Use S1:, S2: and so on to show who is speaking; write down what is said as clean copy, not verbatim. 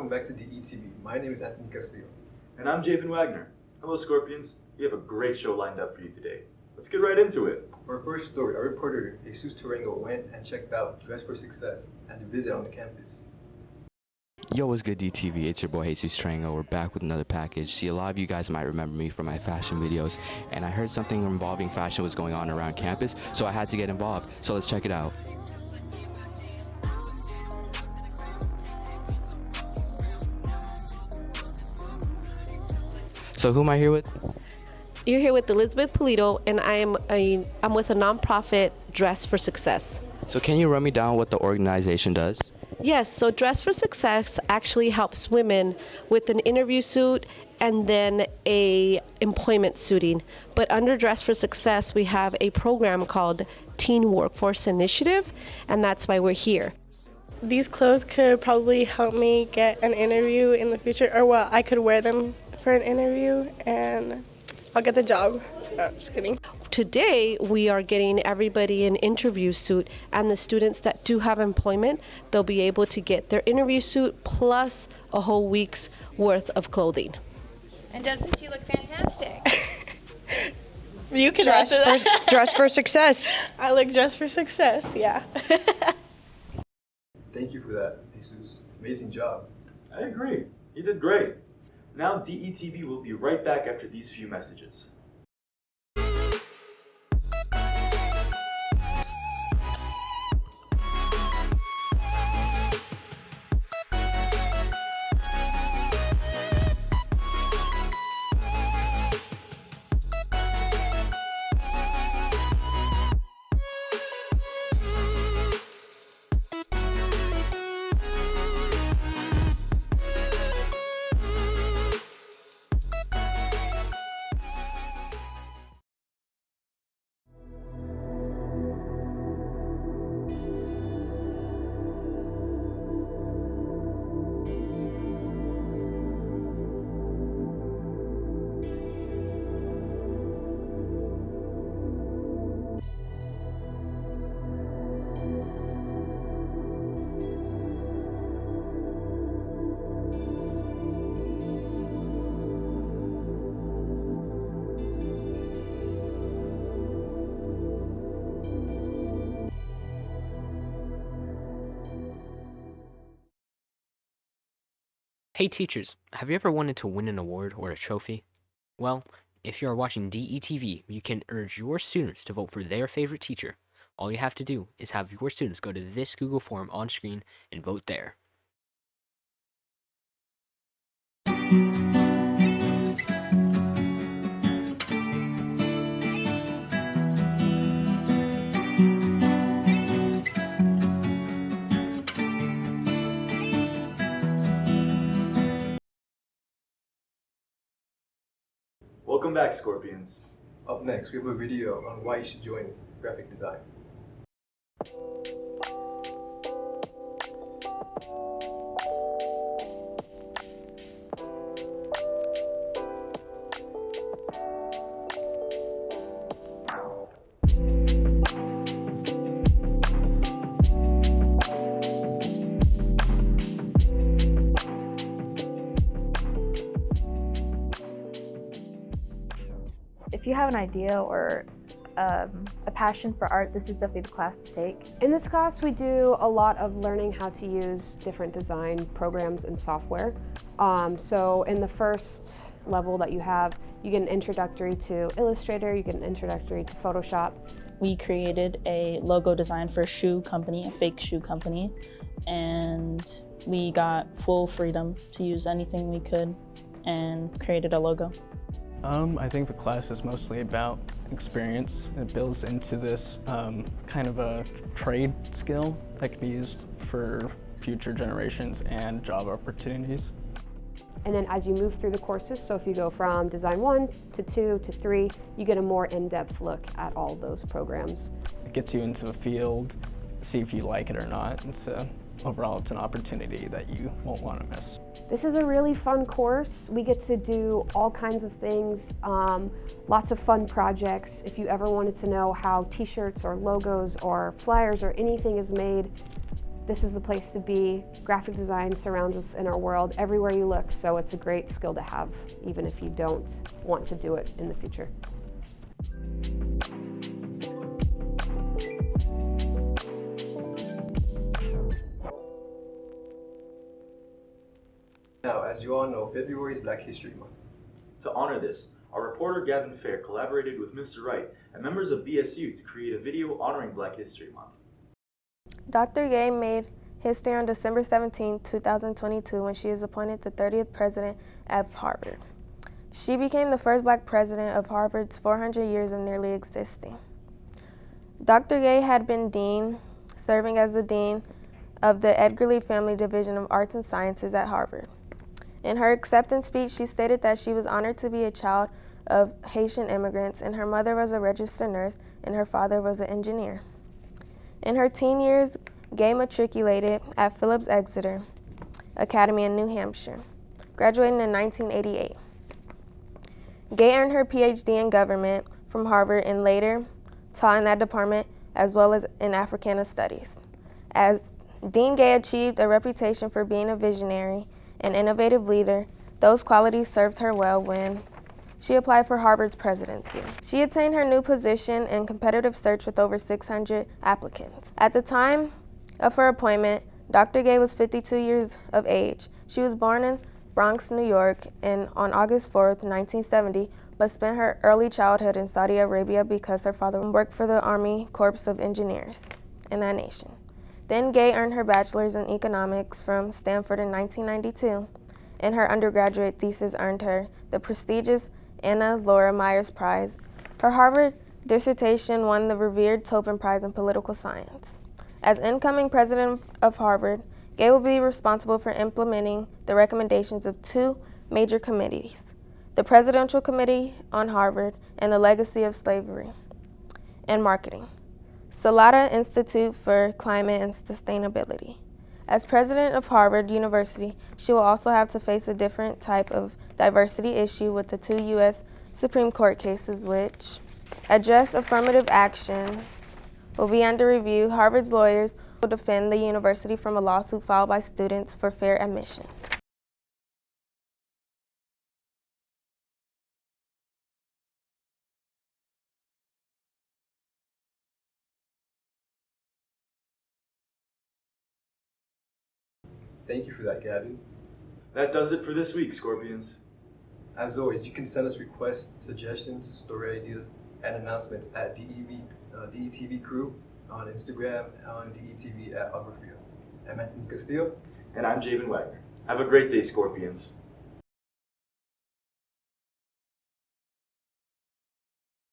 S1: welcome back to Detv. My name is Anthony Castillo.
S2: And I'm Javen Wagner. Hello Scorpions, we have a great show lined up for you today. Let's get right into it.
S1: For our first story, our reporter Jesus Tarango went and checked out Dress for Success and the visit on the campus.
S3: Yo, what's good, DTV? It's your boy Jesus Tarango. We're back with another package. See, a lot of you guys might remember me from my fashion videos, and I heard something involving fashion was going on around campus, so I had to get involved. So let's check it out. So who am I here with?
S4: You're here with Elizabeth Polito, and I'm with a nonprofit, Dress for Success.
S3: So can you run me down what the organization does?
S4: Yes, so Dress for Success actually helps women with an interview suit and then a employment suiting. But under Dress for Success, we have a program called Teen Workforce Initiative, and that's why we're here.
S5: These clothes could probably help me get an interview in the future, or well, I could wear them for an interview and I'll get the job. No, just kidding.
S4: Today, we are getting everybody an interview suit, and the students that do have employment, they'll be able to get their interview suit plus a whole week's worth of clothing.
S6: And doesn't she look fantastic?
S5: You can answer that.
S7: Dress for Success.
S5: I look dressed for success, yeah.
S1: Thank you for that, Jesus. Amazing job.
S2: I agree, you did great. Now DETV will be right back after these few messages.
S8: Hey teachers, have you ever wanted to win an award or a trophy? Well, if you are watching DETV, you can urge your students to vote for their favorite teacher. All you have to do is have your students go to this Google form on screen and vote there.
S2: Welcome back, Scorpions.
S1: Up next, we have a video on why you should join graphic design.
S9: If you have an idea or a passion for art, this is definitely the class to take.
S10: In this class, we do a lot of learning how to use different design programs and software. So in the first level that you have, you get an introductory to Illustrator, you get an introductory to Photoshop.
S11: We created a logo design for a shoe company, a fake shoe company, and we got full freedom to use anything we could and created a logo.
S12: I think the class is mostly about experience. It builds into this kind of a trade skill that can be used for future generations and job opportunities.
S10: And then as you move through the courses, so if you go from Design 1 to 2 to 3, you get a more in-depth look at all those programs.
S12: It gets you into the field, see if you like it or not, and so overall it's an opportunity that you won't want to miss.
S10: This is a really fun course. We get to do all kinds of things, lots of fun projects. If you ever wanted to know how t-shirts or logos or flyers or anything is made, this is the place to be. Graphic design surrounds us in our world everywhere you look, so it's a great skill to have, even if you don't want to do it in the future.
S1: Now, as you all know, February is Black History Month.
S2: To honor this, our reporter Gavin Fair collaborated with Mr. Wright and members of BSU to create a video honoring Black History Month.
S5: Dr. Gay made history on December 17, 2022, when she was appointed the 30th president of Harvard. She became the first Black president of Harvard's 400 years of nearly existing. Dr. Gay had been dean, serving as the dean of the Edgar Lee Family Division of Arts and Sciences at Harvard. In her acceptance speech, she stated that she was honored to be a child of Haitian immigrants, and her mother was a registered nurse and her father was an engineer. In her teen years, Gay matriculated at Phillips Exeter Academy in New Hampshire, graduating in 1988. Gay earned her PhD in government from Harvard and later taught in that department as well as in Africana Studies. As Dean Gay achieved a reputation for being a visionary and innovative leader, those qualities served her well when she applied for Harvard's presidency. She attained her new position in competitive search with over 600 applicants. At the time of her appointment, Dr. Gay was 52 years of age. She was born in Bronx, New York, on August 4, 1970, but spent her early childhood in Saudi Arabia because her father worked for the Army Corps of Engineers in that nation. Then Gay earned her bachelor's in economics from Stanford in 1992, and her undergraduate thesis earned her the prestigious Anna Laura Myers Prize. Her Harvard dissertation won the revered Tobin Prize in Political Science. As incoming president of Harvard, Gay will be responsible for implementing the recommendations of two major committees, the Presidential Committee on Harvard and the Legacy of Slavery and Marketing, Salata Institute for Climate and Sustainability. As president of Harvard University, she will also have to face a different type of diversity issue with the two U.S. Supreme Court cases which address affirmative action will be under review. Harvard's lawyers will defend the university from a lawsuit filed by students for fair admission.
S1: Thank you for that, Gavin.
S2: That does it for this week, Scorpions.
S1: As always, you can send us requests, suggestions, story ideas, and announcements at DETV Crew on Instagram, on DETV at Aberfield. I'm Anthony Castillo.
S2: And I'm Javen Wagner. Have a great day, Scorpions.